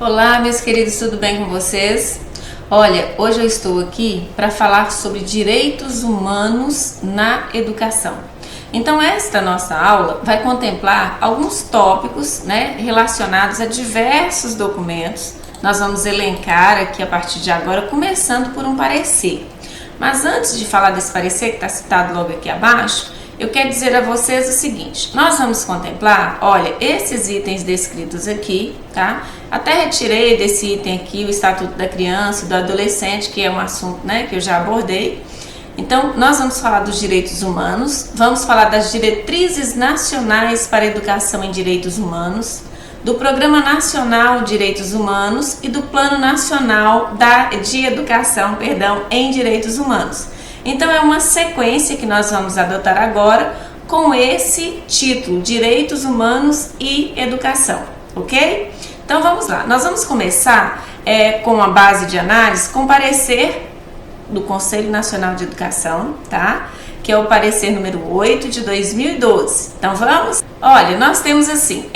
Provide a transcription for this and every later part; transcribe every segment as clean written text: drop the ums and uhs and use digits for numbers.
Olá, meus queridos, tudo bem com vocês? Olha, hoje eu estou aqui para falar sobre direitos humanos na educação. Então, esta nossa aula vai contemplar alguns tópicos, relacionados a diversos documentos. Nós vamos elencar aqui a partir de agora, começando por um parecer. Mas antes de falar desse parecer, que está citado logo aqui abaixo, eu quero dizer a vocês o seguinte: nós vamos contemplar, olha, esses itens descritos aqui, tá? Até retirei desse item aqui o Estatuto da Criança e do Adolescente, que é um assunto, que eu já abordei. Então, nós vamos falar dos direitos humanos, vamos falar das diretrizes nacionais para a educação em direitos humanos, do Programa Nacional de Direitos Humanos e do Plano Nacional de Educação, em Direitos Humanos. Então, é uma sequência que nós vamos adotar agora com esse título, Direitos Humanos e Educação, ok? Então, vamos lá. Nós vamos começar com a base de análise, com o parecer do Conselho Nacional de Educação, tá? Que é o parecer número 8 de 2012. Então, vamos? Olha, nós temos assim,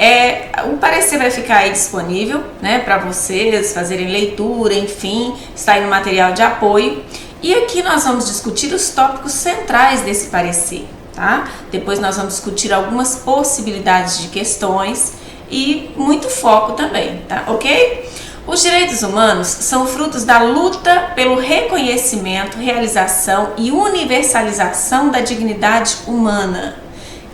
o parecer vai ficar aí disponível, para vocês fazerem leitura, enfim, está aí no material de apoio. E aqui nós vamos discutir os tópicos centrais desse parecer, tá? Depois nós vamos discutir algumas possibilidades de questões e muito foco também, tá? Ok? Os direitos humanos são frutos da luta pelo reconhecimento, realização e universalização da dignidade humana.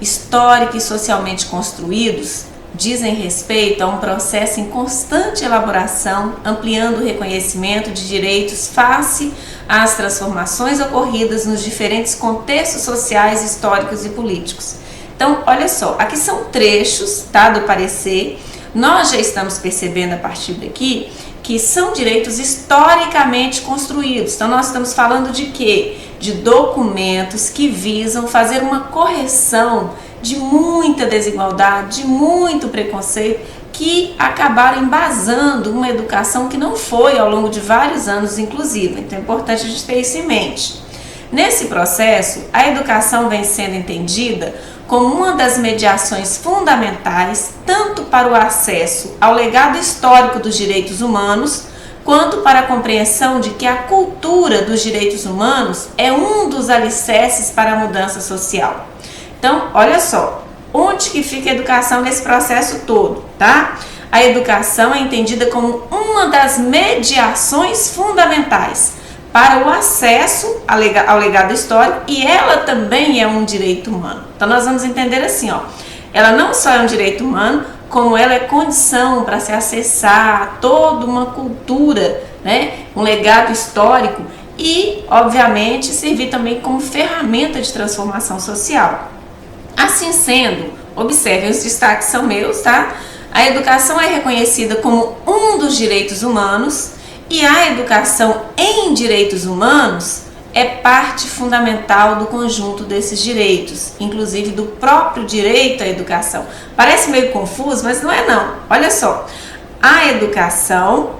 Histórica e socialmente construídos, dizem respeito a um processo em constante elaboração, ampliando o reconhecimento de direitos face às transformações ocorridas nos diferentes contextos sociais, históricos e políticos. Então, olha só, aqui são trechos, tá, do parecer. Nós já estamos percebendo a partir daqui que são direitos historicamente construídos. Então, nós estamos falando de quê? De documentos que visam fazer uma correção de muita desigualdade, de muito preconceito, que acabaram embasando uma educação que não foi ao longo de vários anos inclusiva. Então é importante a gente ter isso em mente. Nesse processo, a educação vem sendo entendida como uma das mediações fundamentais, tanto para o acesso ao legado histórico dos direitos humanos, quanto para a compreensão de que a cultura dos direitos humanos é um dos alicerces para a mudança social. Então, olha só, onde que fica a educação nesse processo todo, tá? A educação é entendida como uma das mediações fundamentais para o acesso ao legado histórico, e ela também é um direito humano. Então, nós vamos entender assim, ela não só é um direito humano, como ela é condição para se acessar toda uma cultura, um legado histórico e, obviamente, servir também como ferramenta de transformação social. Assim sendo, observem, os destaques são meus, tá? A educação é reconhecida como um dos direitos humanos e a educação em direitos humanos é parte fundamental do conjunto desses direitos, inclusive do próprio direito à educação. Parece meio confuso, mas não é não. Olha só, a educação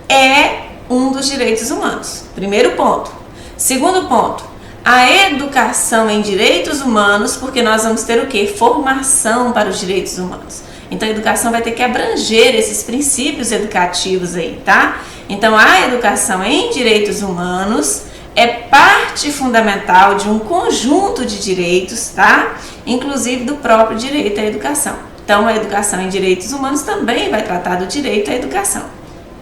é um dos direitos humanos. Primeiro ponto. Segundo ponto, a educação em direitos humanos, porque nós vamos ter o quê? Formação para os direitos humanos. Então, a educação vai ter que abranger esses princípios educativos aí, tá? Então, a educação em direitos humanos é parte fundamental de um conjunto de direitos, tá? Inclusive do próprio direito à educação. Então, a educação em direitos humanos também vai tratar do direito à educação,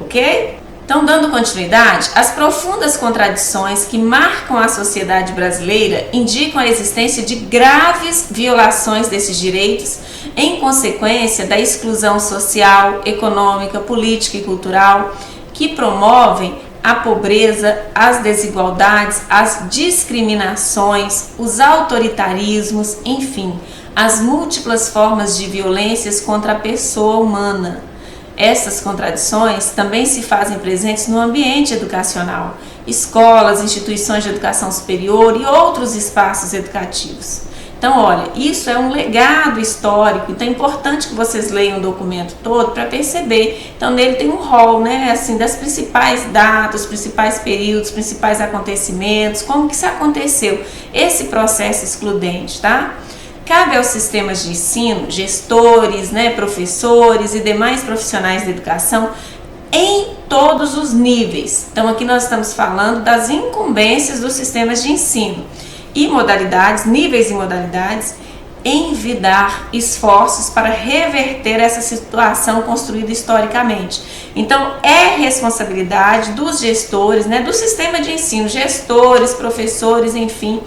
ok? Então, dando continuidade, as profundas contradições que marcam a sociedade brasileira indicam a existência de graves violações desses direitos em consequência da exclusão social, econômica, política e cultural que promovem a pobreza, as desigualdades, as discriminações, os autoritarismos, enfim, as múltiplas formas de violências contra a pessoa humana. Essas contradições também se fazem presentes no ambiente educacional, escolas, instituições de educação superior e outros espaços educativos. Então, olha, isso é um legado histórico, então é importante que vocês leiam o documento todo para perceber. Então, nele tem um rol, assim, das principais datas, os principais períodos, os principais acontecimentos, como que isso aconteceu, esse processo excludente, tá? Cabe aos sistemas de ensino, gestores, professores e demais profissionais da educação em todos os níveis. Então aqui nós estamos falando das incumbências dos sistemas de ensino e modalidades, níveis e modalidades, envidar esforços para reverter essa situação construída historicamente. Então é responsabilidade dos gestores, do sistema de ensino, gestores, professores, enfim,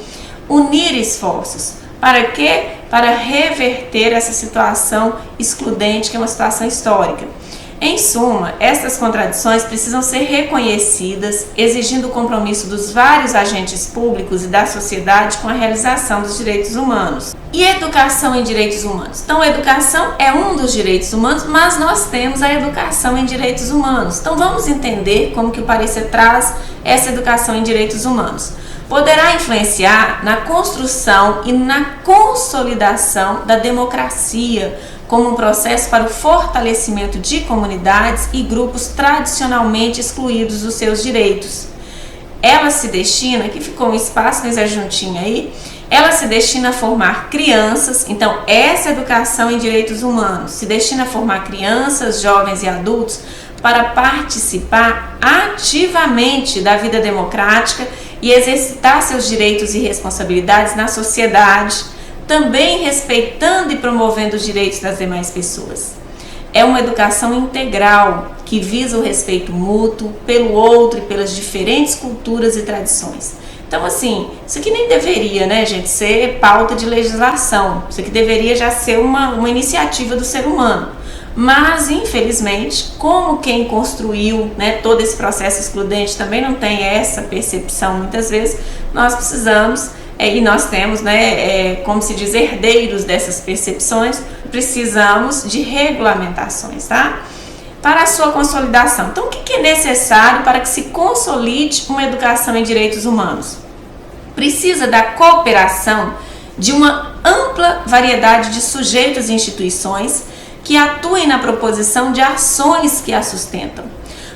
unir esforços. Para quê? Para reverter essa situação excludente, que é uma situação histórica. Em suma, estas contradições precisam ser reconhecidas, exigindo o compromisso dos vários agentes públicos e da sociedade com a realização dos direitos humanos. E educação em direitos humanos? Então, a educação é um dos direitos humanos, mas nós temos a educação em direitos humanos. Então, vamos entender como que o parecer traz essa educação em direitos humanos. Poderá influenciar na construção e na consolidação da democracia, como um processo para o fortalecimento de comunidades e grupos tradicionalmente excluídos dos seus direitos. Ela se destina, aqui ficou um espaço nesse juntinho aí, ela se destina a formar crianças, então essa educação em direitos humanos se destina a formar crianças, jovens e adultos para participar ativamente da vida democrática e exercitar seus direitos e responsabilidades na sociedade, também respeitando e promovendo os direitos das demais pessoas. É uma educação integral que visa o respeito mútuo pelo outro e pelas diferentes culturas e tradições. Então, assim, isso aqui nem deveria, gente, ser pauta de legislação. Isso aqui deveria já ser uma iniciativa do ser humano. Mas, infelizmente, como quem construiu todo esse processo excludente também não tem essa percepção muitas vezes, nós precisamos, e nós temos, como se diz, herdeiros dessas percepções, precisamos de regulamentações, tá? Para a sua consolidação. Então, o que é necessário para que se consolide uma educação em direitos humanos? Precisa da cooperação de uma ampla variedade de sujeitos e instituições que atuem na proposição de ações que a sustentam.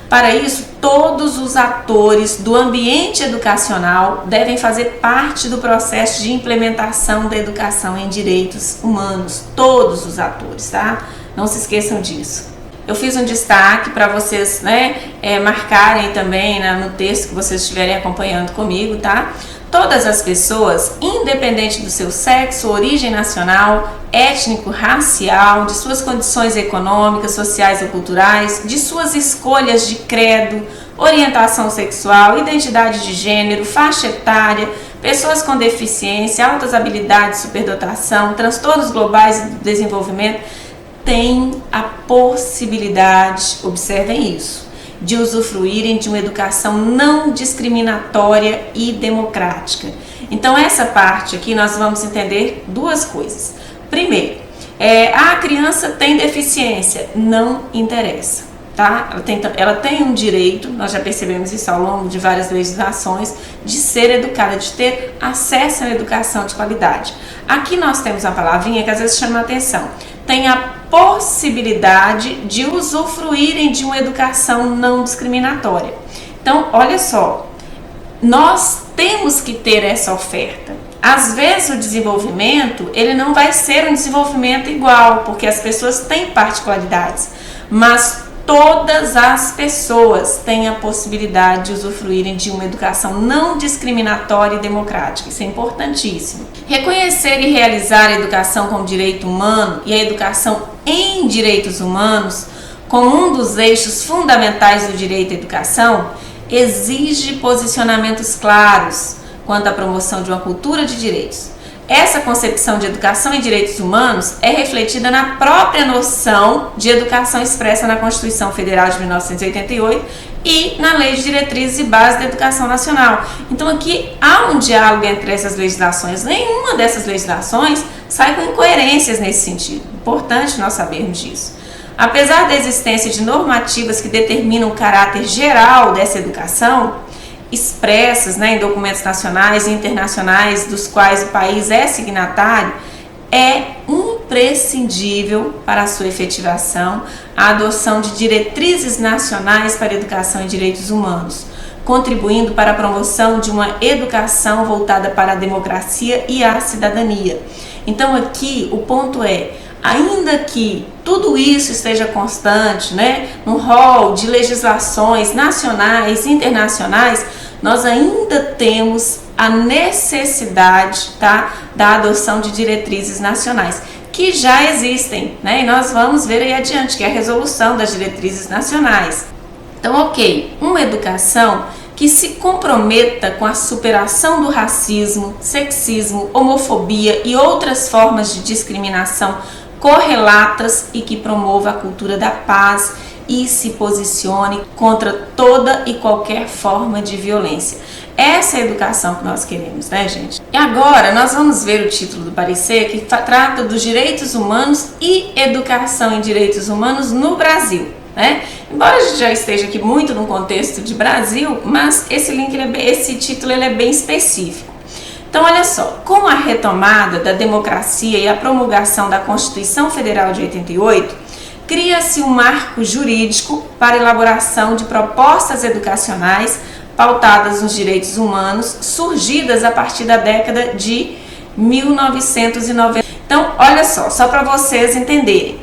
Para isso, todos os atores do ambiente educacional devem fazer parte do processo de implementação da educação em direitos humanos. Todos os atores, tá? Não se esqueçam disso. Eu fiz um destaque para vocês marcarem também no texto que vocês estiverem acompanhando comigo, tá? Todas as pessoas, independente do seu sexo, origem nacional, étnico, racial, de suas condições econômicas, sociais ou culturais, de suas escolhas de credo, orientação sexual, identidade de gênero, faixa etária, pessoas com deficiência, altas habilidades, superdotação, transtornos globais do desenvolvimento, têm a possibilidade, observem isso, de usufruírem de uma educação não discriminatória e democrática. Então, essa parte aqui nós vamos entender duas coisas. Primeiro, a criança tem deficiência, não interessa, tá? Ela tem um direito, nós já percebemos isso ao longo de várias legislações, de ser educada, de ter acesso à educação de qualidade. Aqui nós temos uma palavrinha que às vezes chama a atenção. Tem a possibilidade de usufruírem de uma educação não discriminatória. Então, olha só, nós temos que ter essa oferta. Às vezes o desenvolvimento, ele não vai ser um desenvolvimento igual, porque as pessoas têm particularidades, mas todas as pessoas têm a possibilidade de usufruírem de uma educação não discriminatória e democrática. Isso é importantíssimo. Reconhecer e realizar a educação como direito humano e a educação em direitos humanos como um dos eixos fundamentais do direito à educação exige posicionamentos claros quanto à promoção de uma cultura de direitos. Essa concepção de educação em direitos humanos é refletida na própria noção de educação expressa na Constituição Federal de 1988 e na Lei de Diretrizes e Bases da Educação Nacional. Então aqui há um diálogo entre essas legislações. Nenhuma dessas legislações sai com incoerências nesse sentido. Importante nós sabermos disso. Apesar da existência de normativas que determinam o caráter geral dessa educação, expressas em documentos nacionais e internacionais dos quais o país é signatário, é imprescindível para a sua efetivação a adoção de diretrizes nacionais para a educação em direitos humanos, contribuindo para a promoção de uma educação voltada para a democracia e a cidadania. Então aqui o ponto é, ainda que tudo isso esteja constante, né, no rol de legislações nacionais e internacionais, nós ainda temos a necessidade, tá, da adoção de diretrizes nacionais, que já existem, né, e nós vamos ver aí adiante, que é a resolução das diretrizes nacionais. Então, ok, uma educação que se comprometa com a superação do racismo, sexismo, homofobia e outras formas de discriminação correlatas e que promova a cultura da paz e se posicione contra toda e qualquer forma de violência. Essa é a educação que nós queremos, né, gente? E agora nós vamos ver o título do parecer, que trata dos direitos humanos e educação em direitos humanos no Brasil, né? Embora a gente já esteja aqui muito no contexto de Brasil, mas esse título ele é bem específico. Então, olha só, com a retomada da democracia e a promulgação da Constituição Federal de 88, cria-se um marco jurídico para a elaboração de propostas educacionais pautadas nos direitos humanos, surgidas a partir da década de 1990. Então, olha só para vocês entenderem.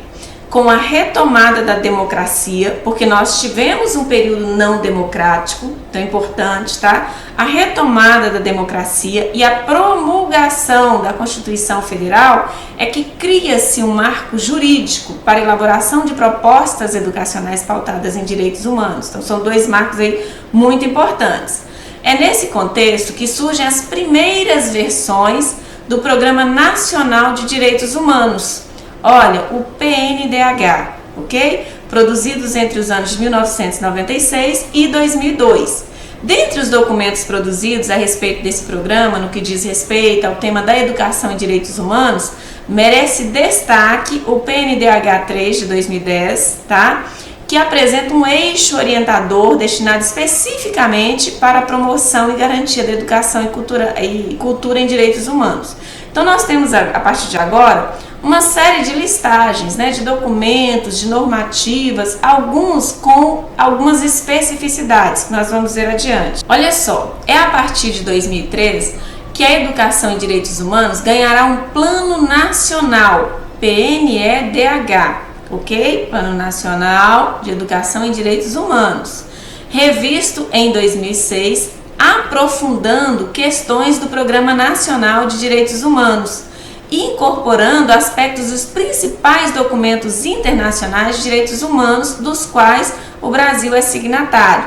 Com a retomada da democracia, porque nós tivemos um período não democrático, então é importante, tá? A retomada da democracia e a promulgação da Constituição Federal é que cria-se um marco jurídico para a elaboração de propostas educacionais pautadas em direitos humanos. Então são dois marcos aí muito importantes. É nesse contexto que surgem as primeiras versões do Programa Nacional de Direitos Humanos. Olha, o PNDH, ok? Produzidos entre os anos de 1996 e 2002. Dentre os documentos produzidos a respeito desse programa, no que diz respeito ao tema da educação e direitos humanos, merece destaque o PNDH 3 de 2010, tá? Que apresenta um eixo orientador destinado especificamente para a promoção e garantia da educação e cultura em direitos humanos. Então nós temos a partir de agora uma série de listagens, né, de documentos, de normativas, alguns com algumas especificidades que nós vamos ver adiante. Olha só, é a partir de 2003 que a educação em direitos humanos ganhará um plano nacional, PNEDH, ok? Plano Nacional de Educação em Direitos Humanos, revisto em 2006, aprofundando questões do Programa Nacional de Direitos Humanos, incorporando aspectos dos principais documentos internacionais de direitos humanos dos quais o Brasil é signatário.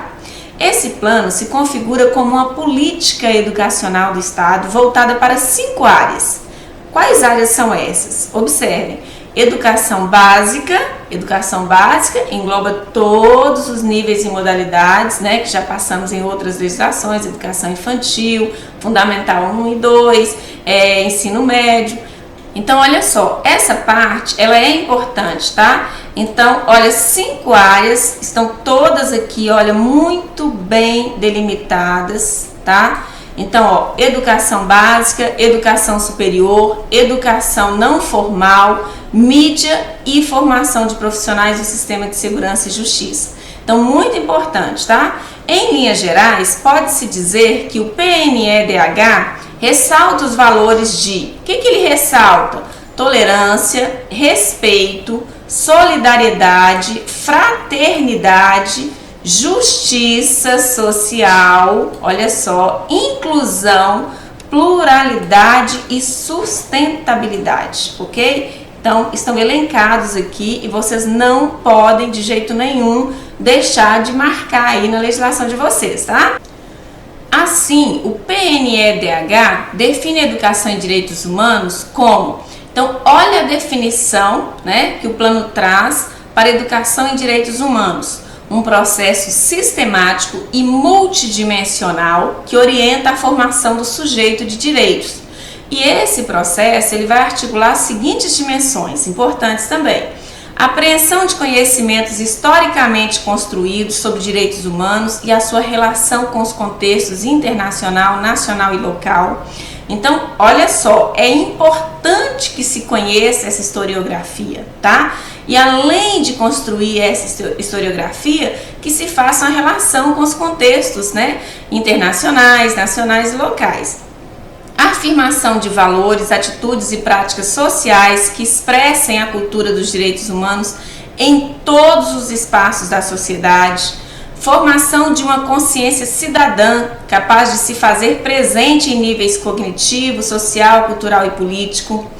Esse plano se configura como uma política educacional do Estado voltada para 5 áreas. Quais áreas são essas? Observem. Educação básica engloba todos os níveis e modalidades, né, que já passamos em outras legislações, educação infantil, fundamental 1 e 2, ensino médio. Então, olha só, essa parte, ela é importante, tá? Então, olha, 5 áreas estão todas aqui, olha, muito bem delimitadas, tá? Então, ó, educação básica, educação superior, educação não formal, mídia e formação de profissionais do sistema de segurança e justiça. Então, muito importante, tá? Em linhas gerais, pode-se dizer que o PNEDH ressalta os valores de... O que ele ressalta? Tolerância, respeito, solidariedade, fraternidade, justiça social, olha só, inclusão, pluralidade e sustentabilidade, ok? Então, estão elencados aqui e vocês não podem de jeito nenhum deixar de marcar aí na legislação de vocês, tá? Assim, o PNEDH define a educação em direitos humanos como... Então, olha a definição, né, que o plano traz para a educação em direitos humanos. Um processo sistemático e multidimensional que orienta a formação do sujeito de direitos. E esse processo ele vai articular as seguintes dimensões, importantes também. Apreensão de conhecimentos historicamente construídos sobre direitos humanos e a sua relação com os contextos internacional, nacional e local. Então, olha só, é importante que se conheça essa historiografia, tá? E além de construir essa historiografia, que se faça uma relação com os contextos, né, internacionais, nacionais e locais. A afirmação de valores, atitudes e práticas sociais que expressem a cultura dos direitos humanos em todos os espaços da sociedade, formação de uma consciência cidadã capaz de se fazer presente em níveis cognitivo, social, cultural e político,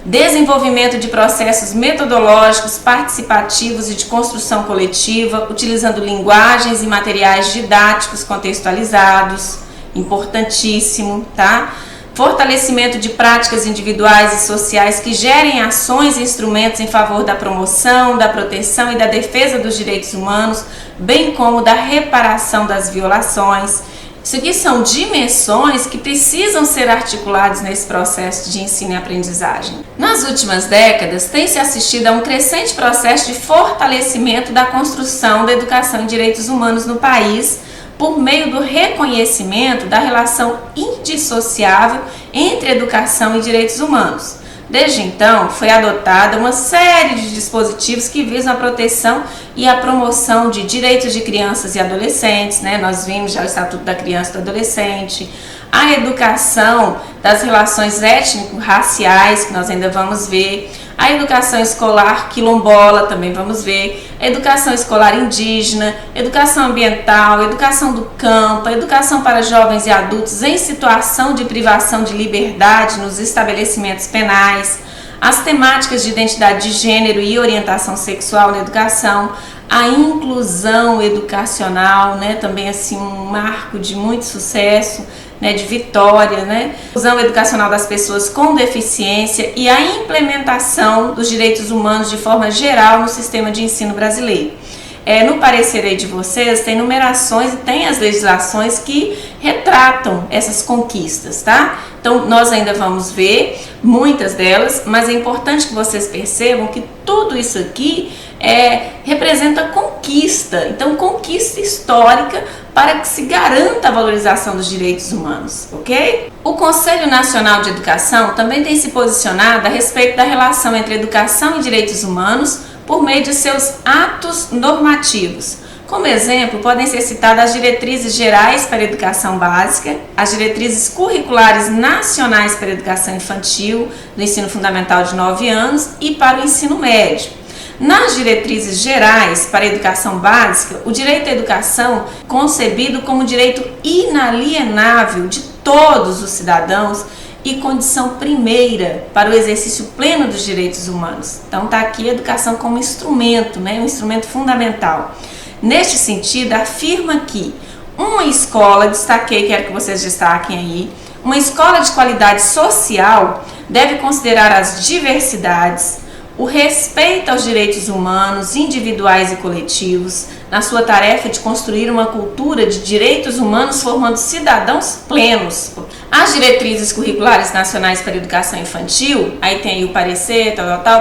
desenvolvimento de processos metodológicos, participativos e de construção coletiva, utilizando linguagens e materiais didáticos contextualizados, importantíssimo, tá? Fortalecimento de práticas individuais e sociais que gerem ações e instrumentos em favor da promoção, da proteção e da defesa dos direitos humanos, bem como da reparação das violações. Isso aqui são dimensões que precisam ser articuladas nesse processo de ensino e aprendizagem. Nas últimas décadas, tem-se assistido a um crescente processo de fortalecimento da construção da educação em direitos humanos no país, por meio do reconhecimento da relação indissociável entre educação e direitos humanos. Desde então, foi adotada uma série de dispositivos que visam a proteção e a promoção de direitos de crianças e adolescentes, né? Nós vimos já o Estatuto da Criança e do Adolescente, a educação das relações étnico-raciais, que nós ainda vamos ver, a educação escolar quilombola, também vamos ver, a educação escolar indígena, educação ambiental, educação do campo, a educação para jovens e adultos em situação de privação de liberdade nos estabelecimentos penais, as temáticas de identidade de gênero e orientação sexual na educação, a inclusão educacional, né, também assim um marco de muito sucesso, né, de vitória, né, inclusão educacional das pessoas com deficiência e a implementação dos direitos humanos de forma geral no sistema de ensino brasileiro. No parecer aí de vocês tem numerações e tem as legislações que retratam essas conquistas, tá? Então nós ainda vamos ver muitas delas, mas é importante que vocês percebam que tudo isso aqui representa conquista, então conquista histórica para que se garanta a valorização dos direitos humanos, ok? O Conselho Nacional de Educação também tem se posicionado a respeito da relação entre educação e direitos humanos por meio de seus atos normativos. Como exemplo, podem ser citadas as diretrizes gerais para a educação básica, as diretrizes curriculares nacionais para a educação infantil, do ensino fundamental de 9 anos e para o ensino médio. Nas diretrizes gerais para a educação básica, o direito à educação é concebido como direito inalienável de todos os cidadãos e condição primeira para o exercício pleno dos direitos humanos. Então está aqui a educação como instrumento, né, um instrumento fundamental. Neste sentido, afirma que uma escola, destaquei, quero que vocês destaquem aí, uma escola de qualidade social deve considerar as diversidades, o respeito aos direitos humanos, individuais e coletivos, na sua tarefa de construir uma cultura de direitos humanos formando cidadãos plenos. As diretrizes curriculares nacionais para a educação infantil, aí tem aí o parecer,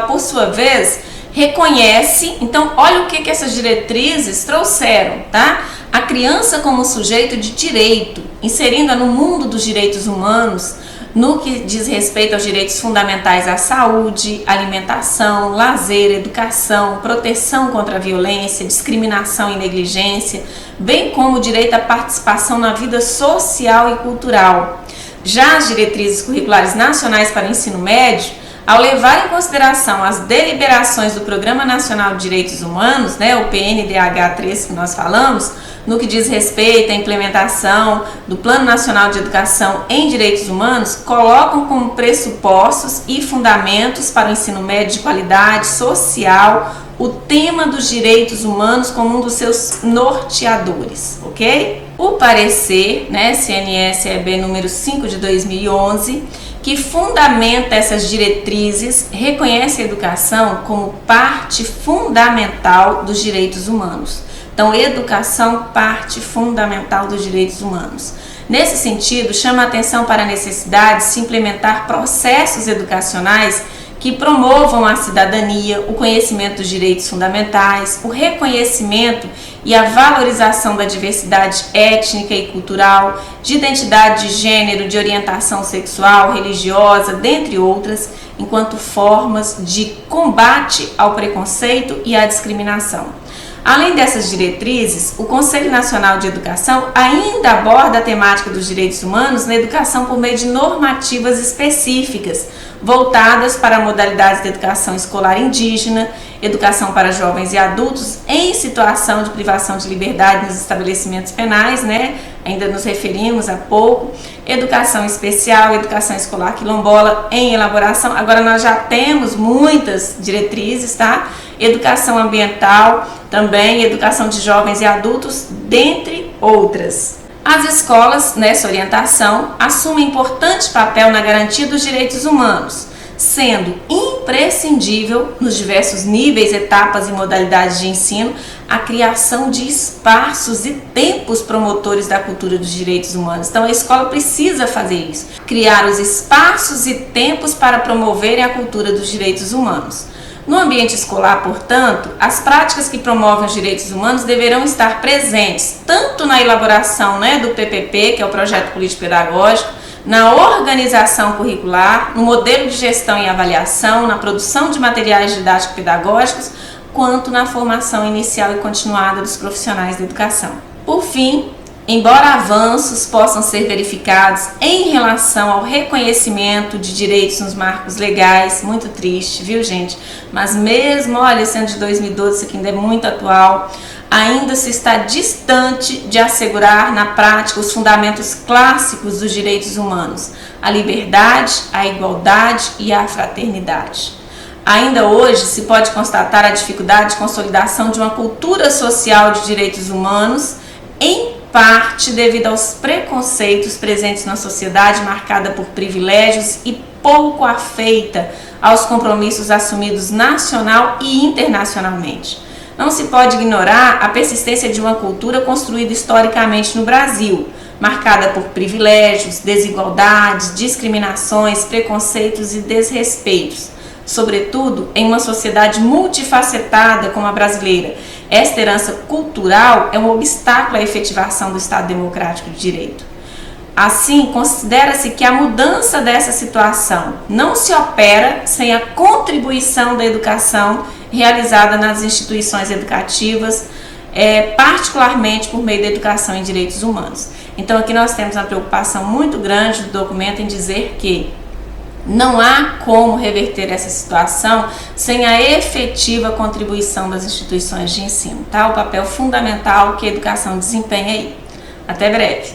por sua vez, reconhece, então olha o que essas diretrizes trouxeram, tá? A criança como sujeito de direito, inserindo-a no mundo dos direitos humanos, no que diz respeito aos direitos fundamentais à saúde, alimentação, lazer, educação, proteção contra a violência, discriminação e negligência, bem como o direito à participação na vida social e cultural. Já as diretrizes curriculares nacionais para o ensino médio, ao levar em consideração as deliberações do Programa Nacional de Direitos Humanos, né, o PNDH 3 que nós falamos, no que diz respeito à implementação do Plano Nacional de Educação em Direitos Humanos, colocam como pressupostos e fundamentos para o ensino médio de qualidade social o tema dos direitos humanos como um dos seus norteadores, ok? O parecer, né, CNS-EB número 5 de 2011, que fundamenta essas diretrizes, reconhece a educação como parte fundamental dos direitos humanos. Então, educação, parte fundamental dos direitos humanos. Nesse sentido, chama a atenção para a necessidade de se implementar processos educacionais que promovam a cidadania, o conhecimento dos direitos fundamentais, o reconhecimento e a valorização da diversidade étnica e cultural, de identidade de gênero, de orientação sexual, religiosa, dentre outras, enquanto formas de combate ao preconceito e à discriminação. Além dessas diretrizes, o Conselho Nacional de Educação ainda aborda a temática dos direitos humanos na educação por meio de normativas específicas, voltadas para modalidades de educação escolar indígena, educação para jovens e adultos em situação de privação de liberdade nos estabelecimentos penais, ainda nos referimos há pouco, educação especial, educação escolar quilombola em elaboração. Agora nós já temos muitas diretrizes, tá? Educação ambiental, também educação de jovens e adultos, dentre outras. As escolas, nessa orientação, assumem importante papel na garantia dos direitos humanos, sendo imprescindível, nos diversos níveis, etapas e modalidades de ensino, a criação de espaços e tempos promotores da cultura dos direitos humanos. Então a escola precisa fazer isso, criar os espaços e tempos para promoverem a cultura dos direitos humanos. No ambiente escolar, portanto, as práticas que promovem os direitos humanos deverão estar presentes tanto na elaboração do PPP, que é o Projeto Político Pedagógico, na organização curricular, no modelo de gestão e avaliação, na produção de materiais didático-pedagógicos, quanto na formação inicial e continuada dos profissionais da educação. Por fim, embora avanços possam ser verificados em relação ao reconhecimento de direitos nos marcos legais, muito triste, viu gente? Mas mesmo, sendo de 2012, isso aqui ainda é muito atual, ainda se está distante de assegurar na prática os fundamentos clássicos dos direitos humanos, a liberdade, a igualdade e a fraternidade. Ainda hoje se pode constatar a dificuldade de consolidação de uma cultura social de direitos humanos, em parte devido aos preconceitos presentes na sociedade marcada por privilégios e pouco afeita aos compromissos assumidos nacional e internacionalmente. Não se pode ignorar a persistência de uma cultura construída historicamente no Brasil, marcada por privilégios, desigualdades, discriminações, preconceitos e desrespeitos, sobretudo em uma sociedade multifacetada como a brasileira. Esta herança cultural é um obstáculo à efetivação do Estado Democrático de Direito. Assim, considera-se que a mudança dessa situação não se opera sem a contribuição da educação realizada nas instituições educativas, particularmente por meio da educação em direitos humanos. Então aqui nós temos uma preocupação muito grande do documento em dizer que não há como reverter essa situação sem a efetiva contribuição das instituições de ensino, tá? O papel fundamental que a educação desempenha aí. Até breve!